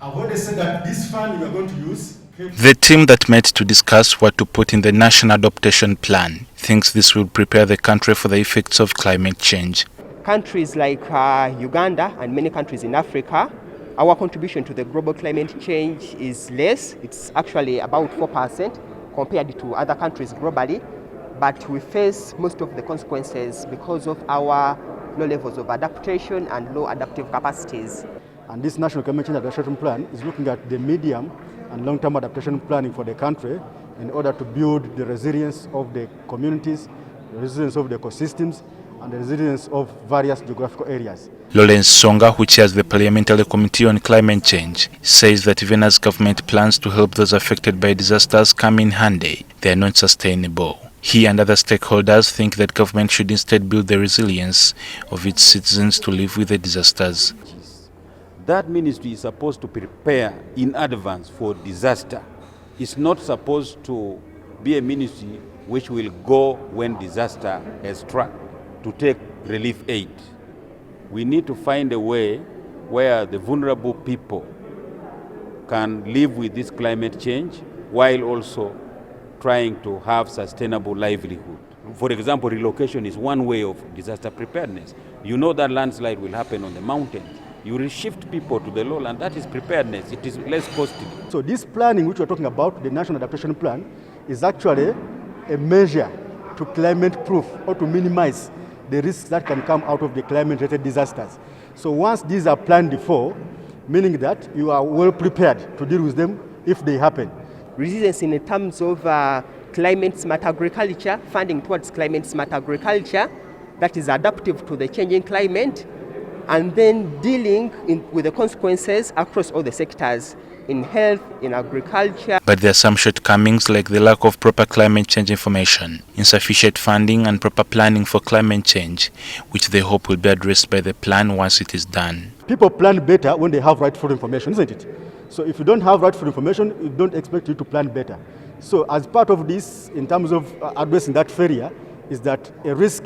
I've already said that this fund we are going to use. The team that met to discuss what to put in the National Adaptation Plan thinks this will prepare the country for the effects of climate change. Countries like Uganda and many countries in Africa, our contribution to the global climate change is less. It's actually about 4% compared to other countries globally. But we face most of the consequences because of our low levels of adaptation and low adaptive capacities. And this National Climate Change Adaptation Plan is looking at the medium and long-term adaptation planning for the country in order to build the resilience of the communities, the resilience of the ecosystems, and the resilience of various geographical areas. Lawrence Songa, who chairs the Parliamentary Committee on Climate Change, says that even as government plans to help those affected by disasters come in handy, they are not sustainable. He and other stakeholders think that government should instead build the resilience of its citizens to live with the disasters. That ministry is supposed to prepare in advance for disaster. It's not supposed to be a ministry which will go when disaster has struck to take relief aid. We need to find a way where the vulnerable people can live with this climate change while also trying to have sustainable livelihood. For example, relocation is one way of disaster preparedness. You know that landslide will happen on the mountains. You will shift people to the lowland. That is preparedness. It is less costly. So this planning which we're talking about, the National Adaptation Plan, is actually a measure to climate-proof or to minimize the risks that can come out of the climate-related disasters. So once these are planned before, meaning that you are well prepared to deal with them if they happen. Resilience in terms of climate-smart agriculture, funding towards climate-smart agriculture that is adaptive to the changing climate, and then dealing with the consequences across all the sectors, in health, in agriculture. But there are some shortcomings like the lack of proper climate change information, insufficient funding and proper planning for climate change, which they hope will be addressed by the plan once it is done. People plan better when they have rightful information, isn't it? So if you don't have rightful information, you don't expect you to plan better. So as part of this, in terms of addressing that failure, is that a risk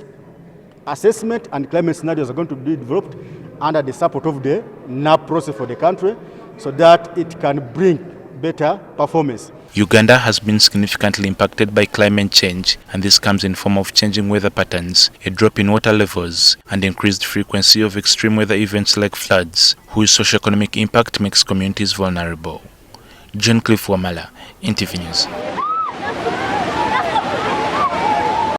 assessment and climate scenarios are going to be developed under the support of the NAP process for the country so that it can bring better performance. Uganda has been significantly impacted by climate change, and this comes in form of changing weather patterns, a drop in water levels, and increased frequency of extreme weather events like floods, whose socio-economic impact makes communities vulnerable. John Cliff Wamala, NTV News.